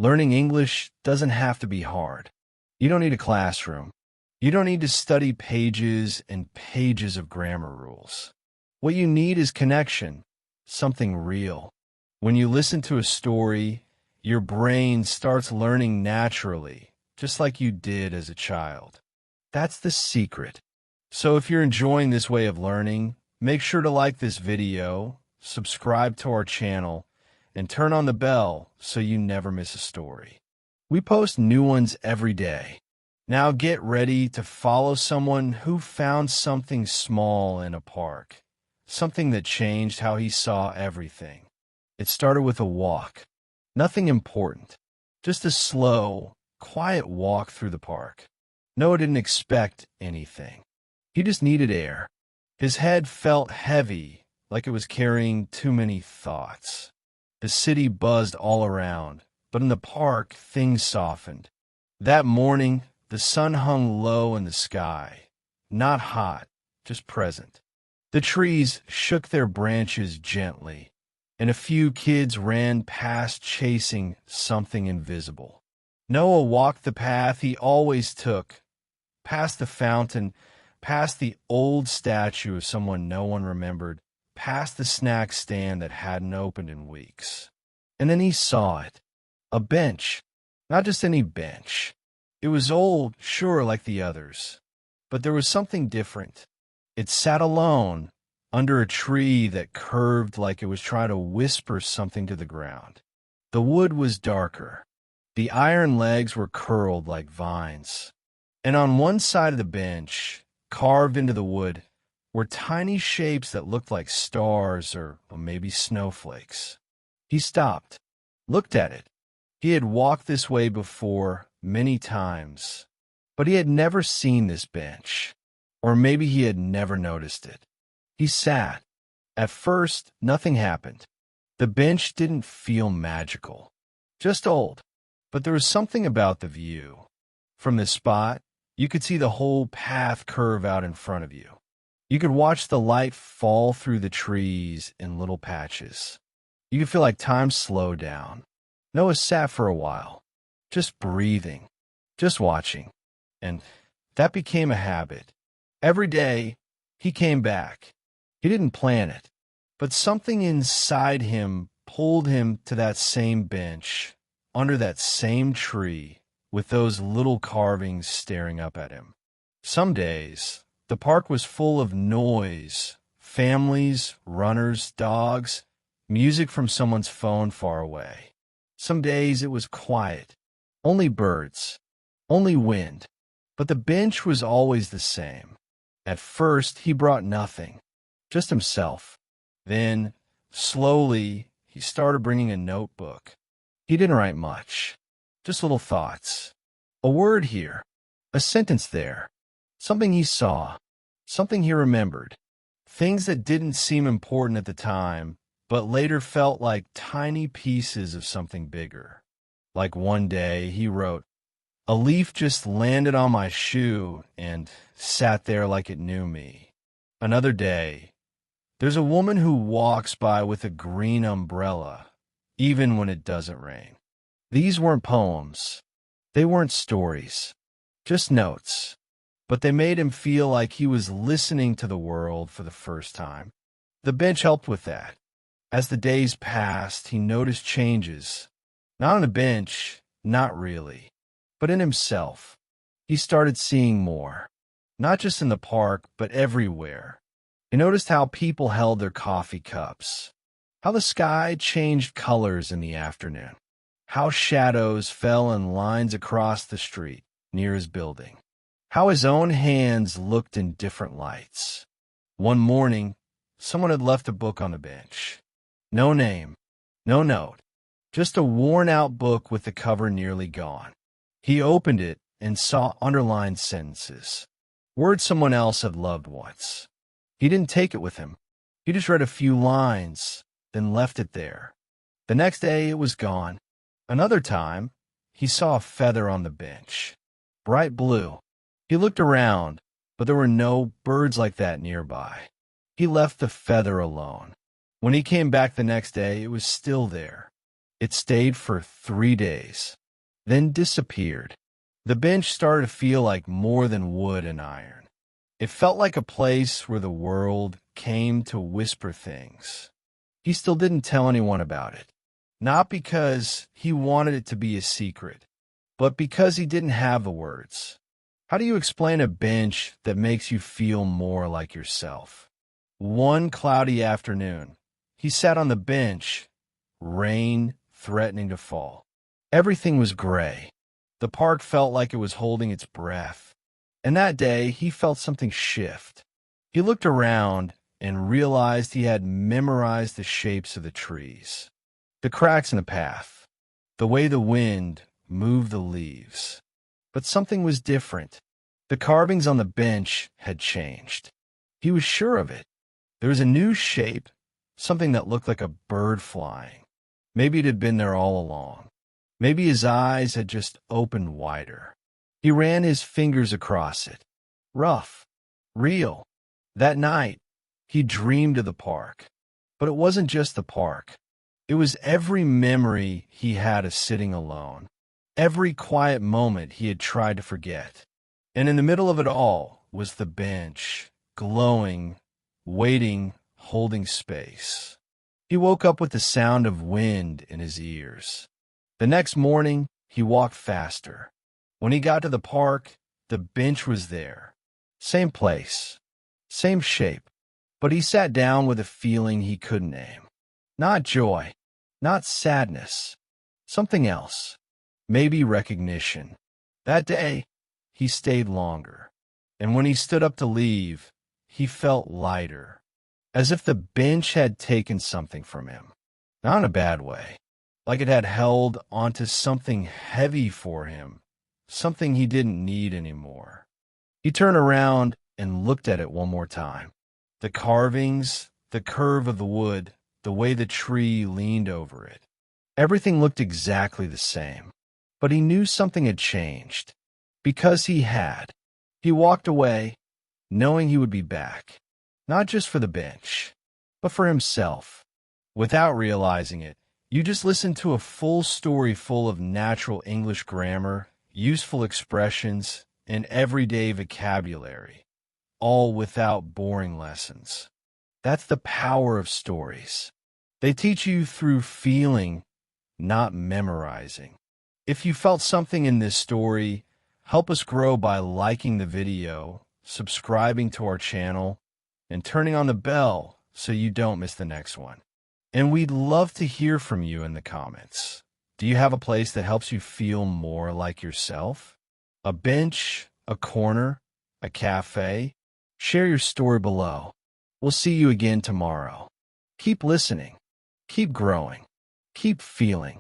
Learning English doesn't have to be hard. You don't need a classroom. You don't need to study pages and pages of grammar rules. What you need is connection, something real. When you listen to a story, your brain starts learning naturally, just like you did as a child. That's the secret. So if you're enjoying this way of learning, make sure to like this video, subscribe to our channel, and turn on the bell so you never miss a story. We post new ones every day. Now get ready to follow someone who found something small in a park, something that changed how he saw everything. It started with a walk. Nothing important, just a slow, quiet walk through the park. Noah didn't expect anything. He just needed air. His head felt heavy, like it was carrying too many thoughts. The city buzzed all around, but in the park, things softened. That morning, the sun hung low in the sky, not hot, just present. The trees shook their branches gently, and a few kids ran past chasing something invisible. Noah walked the path he always took, past the fountain, past the old statue of someone no one remembered, past the snack stand that hadn't opened in weeks. And then he saw it. A bench. Not just any bench. It was old, sure, like the others. But there was something different. It sat alone, under a tree that curved like it was trying to whisper something to the ground. The wood was darker. The iron legs were curled like vines. And on one side of the bench, carved into the wood, were tiny shapes that looked like stars or maybe snowflakes. He stopped, looked at it. He had walked this way before many times, but he had never seen this bench, or maybe he had never noticed it. He sat. At first, nothing happened. The bench didn't feel magical, just old, but there was something about the view. From this spot, you could see the whole path curve out in front of you. You could watch the light fall through the trees in little patches. You could feel like time slowed down. Noah sat for a while, just breathing, just watching, and that became a habit. Every day, he came back. He didn't plan it, but something inside him pulled him to that same bench, under that same tree, with those little carvings staring up at him. Some days, the park was full of noise, families, runners, dogs, music from someone's phone far away. Some days it was quiet, only birds, only wind, but the bench was always the same. At first, he brought nothing, just himself. Then, slowly, he started bringing a notebook. He didn't write much, just little thoughts. A word here, a sentence there, something he saw, something he remembered. Things that didn't seem important at the time, but later felt like tiny pieces of something bigger. Like one day, he wrote, "A leaf just landed on my shoe and sat there like it knew me." Another day, "There's a woman who walks by with a green umbrella, even when it doesn't rain." These weren't poems. They weren't stories, just notes. But they made him feel like he was listening to the world for the first time. The bench helped with that. As the days passed, he noticed changes. Not on the bench, not really, but in himself. He started seeing more, not just in the park, but everywhere. He noticed how people held their coffee cups, how the sky changed colors in the afternoon, how shadows fell in lines across the street near his building, how his own hands looked in different lights. One morning, someone had left a book on the bench. No name, no note, just a worn-out book with the cover nearly gone. He opened it and saw underlined sentences, words someone else had loved once. He didn't take it with him. He just read a few lines, then left it there. The next day, it was gone. Another time, he saw a feather on the bench, bright blue. He looked around, but there were no birds like that nearby. He left the feather alone. When he came back the next day, it was still there. It stayed for 3 days, then disappeared. The bench started to feel like more than wood and iron. It felt like a place where the world came to whisper things. He still didn't tell anyone about it. Not because he wanted it to be a secret, but because he didn't have the words. How do you explain a bench that makes you feel more like yourself? One cloudy afternoon, he sat on the bench, rain threatening to fall. Everything was gray. The park felt like it was holding its breath. And that day, he felt something shift. He looked around and realized he had memorized the shapes of the trees, the cracks in the path, the way the wind moved the leaves. But something was different. The carvings on the bench had changed. He was sure of it. There was a new shape, something that looked like a bird flying. Maybe it had been there all along. Maybe his eyes had just opened wider. He ran his fingers across it. Rough. Real. That night, he dreamed of the park. But it wasn't just the park. It was every memory he had of sitting alone. Every quiet moment he had tried to forget. And in the middle of it all was the bench, glowing, waiting, holding space. He woke up with the sound of wind in his ears. The next morning, he walked faster. When he got to the park, the bench was there. Same place, same shape, but he sat down with a feeling he couldn't name. Not joy, not sadness, something else. Maybe recognition. That day, he stayed longer, and when he stood up to leave, he felt lighter, as if the bench had taken something from him. Not in a bad way, like it had held onto something heavy for him, something he didn't need anymore. He turned around and looked at it one more time. The carvings, the curve of the wood, the way the tree leaned over it. Everything looked exactly the same, but he knew something had changed. Because he had. He walked away, knowing he would be back, not just for the bench, but for himself. Without realizing it, you just listened to a full story full of natural English grammar, useful expressions, and everyday vocabulary, all without boring lessons. That's the power of stories. They teach you through feeling, not memorizing. If you felt something in this story, help us grow by liking the video, subscribing to our channel, and turning on the bell so you don't miss the next one. And we'd love to hear from you in the comments. Do you have a place that helps you feel more like yourself? A bench, a corner, a cafe? Share your story below. We'll see you again tomorrow. Keep listening. Keep growing. Keep feeling.